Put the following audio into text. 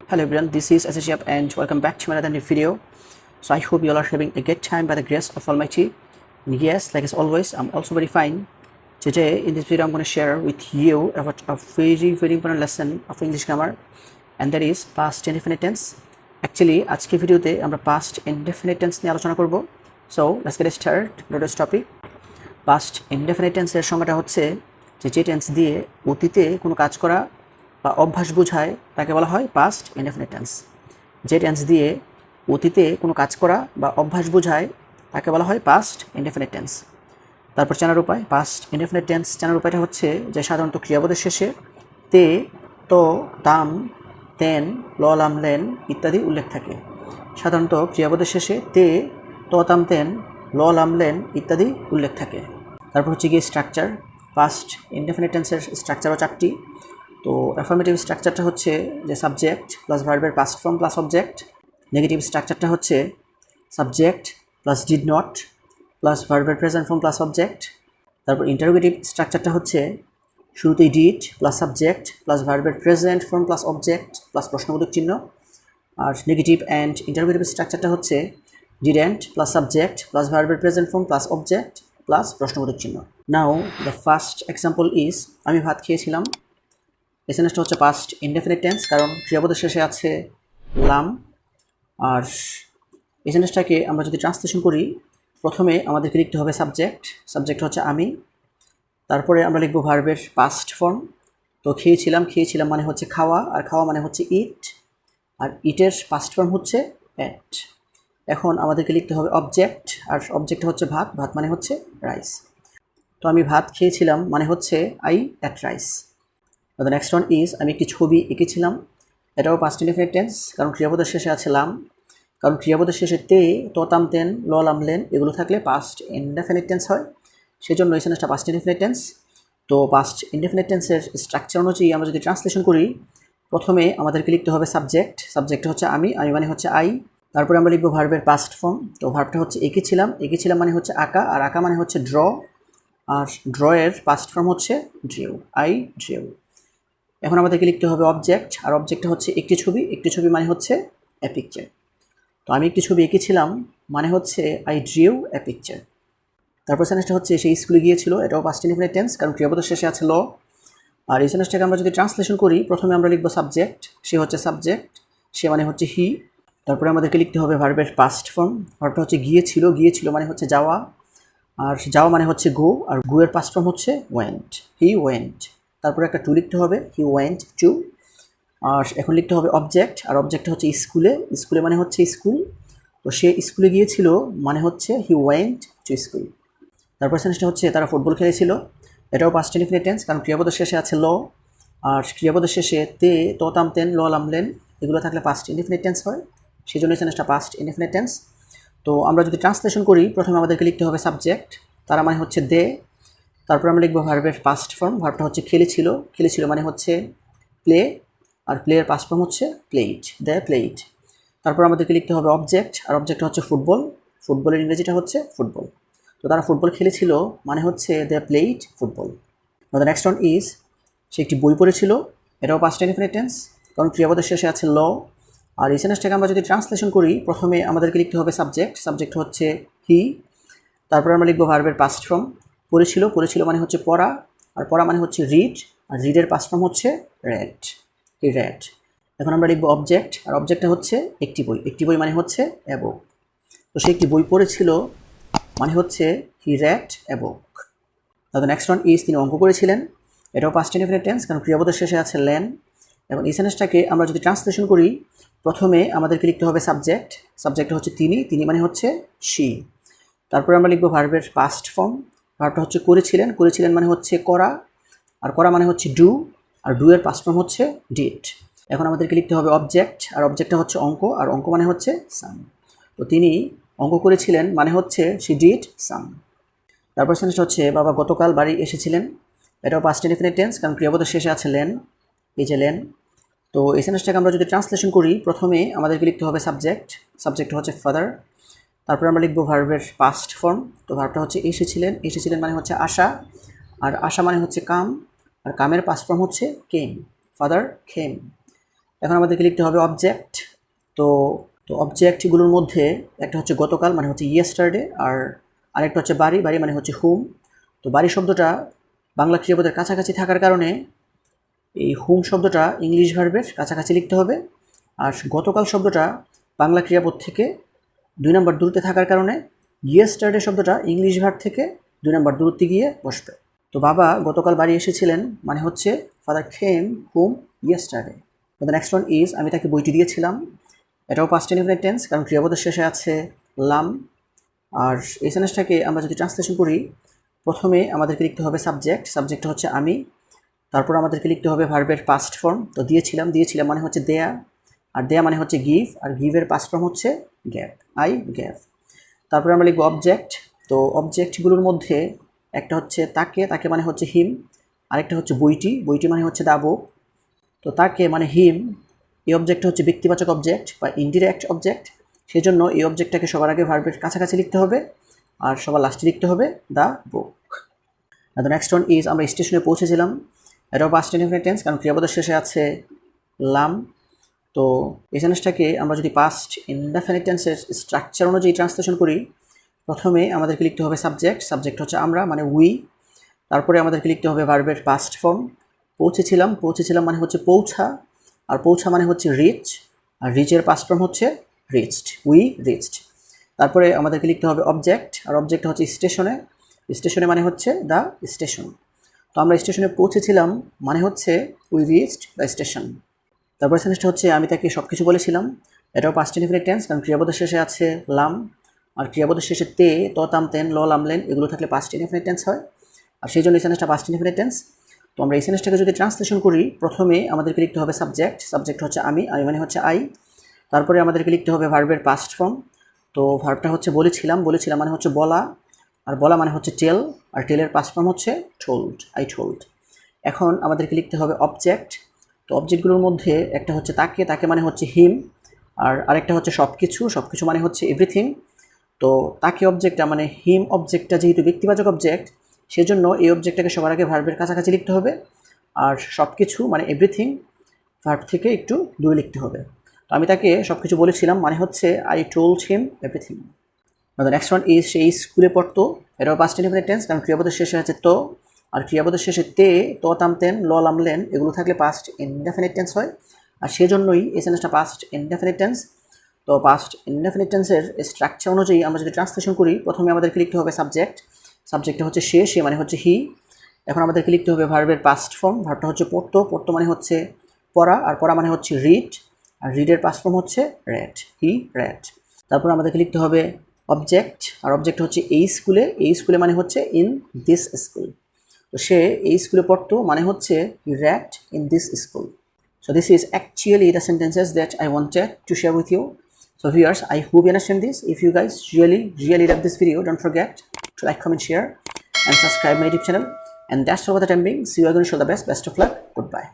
Hello everyone, this is Shihab and welcome back to another new video. So I hope you all are having a good time by the grace of Almighty. And yes, like as always, I'm also very fine. Today in this video I'm going to share with you about a very important lesson of English grammar, and that is past indefinite tense. Actually আজকে ভিডিওতে আমরা past indefinite tense নিয়ে আলোচনা করব. So let's get started with this topic. Past indefinite tense এর সংজ্ঞাটা হচ্ছে যে টেন্স দিয়ে অতীতে কোনো কাজ করা বা অভ্যাস বোঝায় তাকে বলা হয় পাস্ট ইনডেফিনিট টেন্স। যে টেন্স দিয়ে অতীতে কোনো কাজ করা বা অভ্যাস বোঝায় তাকে বলা হয় পাস্ট ইনডেফিনিট টেন্স। তারপর চেনার উপায়, পাস্ট ইনডেফিনিট টেন্স চেনার উপায়টা হচ্ছে যে সাধারণত ক্রিয়াপদের শেষে তে, তো, তাম, তেন, ল, লাম, লেন ইত্যাদি উল্লেখ থাকে। সাধারণত ক্রিয়াপদের শেষে তে, তো, তাম, তেন, ল, লাম, লেন ইত্যাদি উল্লেখ থাকে। তারপর হচ্ছে গিয়ে স্ট্রাকচার। পাস্ট ইনডেফিনিট টেন্সের স্ট্রাকচারও চারটি। তো অ্যাফার্মেটিভ স্ট্রাকচারটা হচ্ছে যে সাবজেক্ট প্লাস ভার্বের past form plus object. Negative স্ট্রাকচারটা হচ্ছে subject plus did not plus ভার্বের প্রেজেন্ট ফর্ম প্লাস অবজেক্ট। তারপর ইন্টারোগেটিভ স্ট্রাকচারটা হচ্ছে শুরুতেই ডিড প্লাস সাবজেক্ট প্লাস ভার্বের present form plus object plus প্রশ্নবোধক চিহ্ন। আর নেগেটিভ অ্যান্ড ইন্টারোগেটিভ স্ট্রাকচারটা হচ্ছে ডিডেন্ট প্লাস সাবজেক্ট প্লাস ভার্বের present form plus object plus প্রশ্নবোধক চিহ্ন। নাও দ্য ফার্স্ট এক্সাম্পল ইজ আমি ভাত খেয়েছিলাম। এই সেন্টেন্সটা হচ্ছে পাস্ট ইনডেফিনিট টেন্স, কারণ ক্রিয়াপদের শেষে আছে লাম। আর এই সেন্টেন্সটাকে আমরা যদি ট্রান্সলেশন করি, প্রথমে আমাদেরকে লিখতে হবে সাবজেক্ট। সাবজেক্ট হচ্ছে আমি। তারপরে আমরা লিখব ভার্বের পাস্ট ফর্ম। তো খেয়েছিলাম, খেয়েছিলাম মানে হচ্ছে খাওয়া, আর খাওয়া মানে হচ্ছে ইট, আর ইটের পাস্ট ফর্ম হচ্ছে অ্যাট। এখন আমাদেরকে লিখতে হবে অবজেক্ট, আর অবজেক্ট হচ্ছে ভাত, ভাত মানে হচ্ছে রাইস। তো আমি ভাত খেয়েছিলাম মানে হচ্ছে I ate rice. The next one is আমি একটি ছবি এঁকেছিলাম। এটাও পাস্ট ইনডেফিনিট টেন্স, কারণ ক্রিয়াপদের শেষে আছে লাম। কারণ ক্রিয়াপদের শেষে তে, তো, তাম, তেন, ল, লাম, লেন এগুলো থাকলে পাস্ট ইনডেফিনিট টেন্স হয়, সেই জন্য এই সেন্টেন্সটা পাস্ট ইনডেফিনিট টেন্স। তো পাস্ট ইনডেফিনিট টেন্সের স্ট্রাকচার অনুযায়ী আমরা যদি ট্রান্সলেশন করি, প্রথমে আমাদেরকে লিখতে হবে সাবজেক্ট। সাবজেক্ট হচ্ছে আমি, আমি মানে হচ্ছে আই। তারপরে আমরা লিখবো ভার্বের পাস্ট ফর্ম। তো ভার্বটা হচ্ছে এঁকেছিলাম, এঁকেছিলাম মানে হচ্ছে আঁকা, আর আঁকা মানে হচ্ছে ড্র, আর ড্রয়ের পাস্ট ফর্ম হচ্ছে ড্রেউ, আই ড্রেউ। এখন আমাদেরকে লিখতে হবে অবজেক্ট, আর অবজেক্টটা হচ্ছে একটি ছবি, একটি ছবি মানে হচ্ছে এ পিকচার। তো আমি একটি ছবি এঁকেছিলাম মানে হচ্ছে আই ড্রিউ এ পিকচার। তারপর সেন্টেন্সটা হচ্ছে সে স্কুলে গিয়েছিল। এটাও পাস্ট ইনডেফিনিট টেন্স, কারণ ক্রিয়াপদের শেষে আছে ল। আর এই সেন্টেন্সটাকে আমরা যদি ট্রান্সলেশন করি, প্রথমে আমরা লিখবো সাবজেক্ট, সে হচ্ছে সাবজেক্ট, সে মানে হচ্ছে হি। তারপরে আমাদেরকে লিখতে হবে ভার্বের পাস্ট ফর্ম। ভার্বটা হচ্ছে গিয়েছিল, গিয়েছিল মানে হচ্ছে যাওয়া, আর যাওয়া মানে হচ্ছে গো, আর গো এর পাস্ট ফর্ম হচ্ছে ওয়েন্ট, হি ওয়েন্ট। তারপরে একটা টু লিখতে হবে, হি ওয়েন্ট টু। আর এখন লিখতে হবে অবজেক্ট, আর অবজেক্ট হচ্ছে স্কুলে, স্কুলে মানে হচ্ছে স্কুল। তো সে স্কুলে গিয়েছিল মানে হচ্ছে হি ওয়েন্ট টু স্কুল। তারপর সেন্টেন্সটা হচ্ছে তারা ফুটবল খেলেছিল। এটাও পাস্ট ইনডেফিনিট টেন্স, কারণ ক্রিয়াপদের শেষে আছে ল, আর ক্রিয়াপদের শেষে তে, তো, তাম, তেন, ল, লাম, লেন এগুলো থাকলে পাস্ট ইনডেফিনিট টেন্স হয়, সেই জন্য সেন্টেন্সটা পাস্ট ইনডেফিনিট টেন্স। তো আমরা যদি ট্রান্সলেশন করি, প্রথমে আমাদেরকে লিখতে হবে সাবজেক্ট, তারা মানে হচ্ছে দে। তারপর আমরা লিখবো ভার্বের পাস্ট ফর্ম। ভার্বটা হচ্ছে খেলেছিল, খেলেছিল মানে হচ্ছে প্লে, আর প্লেয়ের পাস্ট ফর্ম হচ্ছে প্লেইড, দে প্লেইড। তারপর আমাদেরকে লিখতে হবে অবজেক্ট, আর অবজেক্ট হচ্ছে ফুটবল, ফুটবলের ইংরেজিটা হচ্ছে ফুটবল। তো তারা ফুটবল খেলেছিল মানে হচ্ছে they played football. The next one is সে একটি বই পড়েছিল। এটাও পাস্ট ইনডেফিনিট টেন্স, কারণ ক্রিয়াপদের শেষে আছে ল। আর এই সেন্টেন্সটাকে আমরা যদি ট্রান্সলেশন করি, প্রথমে আমাদেরকে লিখতে হবে সাবজেক্ট, সাবজেক্ট হচ্ছে হি। তারপর আমরা লিখবো ভার্বের পাস্ট ফর্ম। পড়েছিল, পড়েছিল মানে হচ্ছে পড়া, আর পড়া মানে হচ্ছে রিড, আর রিডের পাস্ট ফর্ম হচ্ছে রেড, হি রেড। এখন আমরা লিখবো অবজেক্ট, আর অবজেক্টটা হচ্ছে একটি বই, একটি বই মানে হচ্ছে এ বুক। তো সে একটি বই পড়েছিল মানে হচ্ছে he read a book. The next one is তিনি অঙ্ক করেছিলেন। এটাও পাস্ট ইনডেফিনিট টেন্স, কারণ ক্রিয়াপদের শেষে আছে লেন। এবং এই সেন্টেন্সটাকে আমরা যদি ট্রান্সলেশন করি, প্রথমে আমাদেরকে লিখতে হবে সাবজেক্ট, সাবজেক্ট হচ্ছে তিনি, তিনি মানে হচ্ছে শি। তারপরে আমরা লিখবো ভার্বের পাস্ট ফর্ম। ভার্বটা হচ্ছে করেছিলেন, করেছিলেন মানে হচ্ছে করা, আর করা মানে হচ্ছে ডু, আর ডু এর পাস্ট ফর্ম হচ্ছে ডিড। এখন আমাদেরকে লিখতে হবে অবজেক্ট, আর অবজেক্টটা হচ্ছে অঙ্ক, আর অঙ্ক মানে হচ্ছে সাম। তো তিনি অঙ্ক করেছিলেন মানে হচ্ছে শি ডিড সাম। তারপর সেন্টেন্স হচ্ছে বাবা গতকাল বাড়ি এসেছিলেন। এটাও পাস্ট ইনডেফিনিট টেন্স, কারণ ক্রিয়াপদের শেষে আছে লেন, এই যে লেন। তো এই সেন্টেন্সটাকে আমরা যদি ট্রান্সলেশন করি, প্রথমে আমাদেরকে লিখতে হবে সাবজেক্ট, সাবজেক্ট হচ্ছে ফাদার। তারপর আমরা লিখবো ভার্বের পাস্ট ফর্ম। তো ভার্বটা হচ্ছে এসেছিলেন, এসেছিলেন মানে হচ্ছে আশা, আর আশা মানে হচ্ছে কাম, আর কামের পাস্ট ফর্ম হচ্ছে কেম, ফাদার কেম। এখন আমাদেরকে লিখতে হবে অবজেক্ট। তো তো অবজেক্টগুলোর মধ্যে একটা হচ্ছে গতকাল মানে হচ্ছে ইয়েস্টারডে, আর আরেকটা হচ্ছে বাড়ি, বাড়ি মানে হচ্ছে হোম। তো বাড়ি শব্দটা বাংলা ক্রিয়াপদের কাছাকাছি থাকার কারণে এই হোম শব্দটা ইংলিশ ভার্বের কাছাকাছি লিখতে হবে, আর গতকাল শব্দটা বাংলা ক্রিয়াপদ থেকে 2 নম্বর দূরত্বে থাকার কারণে ইয়েস্টারডে শব্দটা ইংলিশ ভার্ব থেকে 2 নম্বর দূরত্বে গিয়ে বসবে। তো বাবা গতকাল বাড়ি এসেছিলেন মানে হচ্ছে father came home yesterday. The next one is আমি তাকে বইটি দিয়েছিলাম। এটাও পাস্ট ইনডেফিনিট টেন্স, কারণ ক্রিয়াপদের শেষে আছে লাম। আর এই সেন্টেন্সটাকে আমরা যদি ট্রান্সলেশন করি, প্রথমে আমাদেরকে লিখতে হবে সাবজেক্ট, সাবজেক্টটা হচ্ছে আমি। তারপর আমাদেরকে লিখতে হবে ভার্বের পাস্ট ফর্ম। তো দিয়েছিলাম, দিয়েছিলাম মানে হচ্ছে দেয়া, আর দেয়া মানে হচ্ছে গিভ, আর গিভের পাস্ট ফর্ম হচ্ছে গ্যাভ, আই গ্যাভ। তারপরে আমরা লিখবো অবজেক্ট। তো অবজেক্টগুলোর মধ্যে একটা হচ্ছে তাকে, তাকে মানে হচ্ছে হিম, আরেকটা হচ্ছে বইটি, বইটি মানে হচ্ছে দা বুক। তো তাকে মানে হিম, এই অবজেক্টটা হচ্ছে ব্যক্তিবাচক অবজেক্ট বা ইনডিরেক্ট অবজেক্ট, সেই জন্য এই অবজেক্টটাকে সবার আগে ভার্বের কাছাকাছি লিখতে হবে, আর সবার লাস্টে লিখতে হবে the book. The next one is আমরা স্টেশনে পৌঁছেছিলাম। এটাও পাস্ট ইনডেফিনিট টেন্স, কারণ ক্রিয়াপদের শেষে আছে লাম। তো এই সেন্টেন্সটাকে আমরা যদি পাস্ট ইনডেফিনিট টেন্সের স্ট্রাকচার অনুযায়ী ট্রান্সলেশন করি, প্রথমে আমাদেরকে লিখতে হবে সাবজেক্ট, সাবজেক্ট হচ্ছে আমরা মানে উই। তারপরে আমাদেরকে লিখতে হবে ভার্বের পাস্ট ফর্ম। পৌঁছেছিলাম, পৌঁছেছিলাম মানে হচ্ছে পৌঁছা, আর পৌঁছা মানে হচ্ছে রিচ, আর রিচের পাস্ট ফর্ম হচ্ছে রিচড, উই রিচড। তারপরে আমাদেরকে লিখতে হবে অবজেক্ট, আর অবজেক্ট হচ্ছে স্টেশনে, স্টেশনে মানে হচ্ছে দ্য স্টেশন। তো আমরা স্টেশনে পৌঁছেছিলাম মানে হচ্ছে উই রিচড দ্য স্টেশন। তারপরে সেন্টেন্সটা হচ্ছে আমি তাকে সব কিছু বলেছিলাম। এটাও পাস্ট ইনডেফিনিট টেন্স, কারণ ক্রিয়াপদের শেষে আছে লাম, আর ক্রিয়াপদের শেষে তে, ত, তাম, তেন, ল, লাম, লেন এগুলো থাকলে পাস্ট ইনডেফিনিট টেন্স হয়, আর সেই জন্য এই সেন্টেন্সটা পাস্ট ইনডেফিনিট টেন্স। তো আমরা এই সেন্টেন্সটাকে যদি ট্রান্সলেশন করি, প্রথমে আমাদেরকে লিখতে হবে সাবজেক্ট, সাবজেক্ট হচ্ছে আমি, আমি মানে হচ্ছে আই। তারপরে আমাদেরকে লিখতে হবে ভার্বের পাস্ট ফর্ম। তো ভার্বটা হচ্ছে বলেছিলাম, বলেছিলাম মানে হচ্ছে বলা, আর বলা মানে হচ্ছে টেল, আর টেলের পাস্ট ফর্ম হচ্ছে টোল্ড, আই টোল্ড। এখন আমাদেরকে লিখতে হবে অবজেক্ট। তো অবজেক্টগুলোর মধ্যে একটা হচ্ছে তাকে, তাকে মানে হচ্ছে হিম, আর আরেকটা হচ্ছে সব কিছু, সব কিছু মানে হচ্ছে এভরিথিং। তো তাকে অবজেক্টটা মানে হিম অবজেক্টটা যেহেতু ব্যক্তিবাচক অবজেক্ট, সেজন্য এই অবজেক্টটাকে সবার আগে ভার্বের কাছাকাছি লিখতে হবে, আর সব কিছু মানে এভরিথিং ভার্ব থেকে একটু দূরে লিখতে হবে। তো আমি তাকে সব কিছু বলেছিলাম মানে হচ্ছে I told him everything. The next one is সেই স্কুলে পড়তো। এটাও পাস্ট ইনডেফিনিট টেন্স, কারণ ক্রিয়াপদের শেষে আছে তো, আর ক্রিয়াপদের শেষে তে, ত, তাম, তেন, ল, লাম, লেন এগুলো থাকলে পাস্ট ইনডেফিনিট টেন্স হয়, আর সেজন্যই এই সেন্টেন্সটা পাস্ট ইনডেফিনিট টেন্স। তো পাস্ট ইনডেফিনিট টেন্সের স্ট্রাকচার অনুযায়ী আমরা যদি ট্রান্সলেশন করি, প্রথমে আমাদেরকে লিখতে হবে সাবজেক্ট, সাবজেক্টটা হচ্ছে সে, সে মানে হচ্ছে হি। এখন আমাদেরকে লিখতে হবে ভার্বের পাস্ট ফর্ম, ভার্বটা হচ্ছে পড়তো, পড়তো মানে হচ্ছে পড়া, আর পড়া মানে হচ্ছে রিড, আর রিডের পাস্ট ফর্ম হচ্ছে রেড, হি রেড। তারপর আমাদেরকে লিখতে হবে অবজেক্ট, আর অবজেক্ট হচ্ছে এই স্কুলে, এই স্কুলে মানে হচ্ছে ইন দিস স্কুল। তো সে এই স্কুলে পড়তো মানে হচ্ছে হি read in this school. So this is actually the sentences that I wanted to share with you. So viewers, I hope you understand this. If you guys really love this video, don't forget to like, comment, share and subscribe my YouTube channel. And that's all for the time being. See you again. Show the best of luck. Goodbye.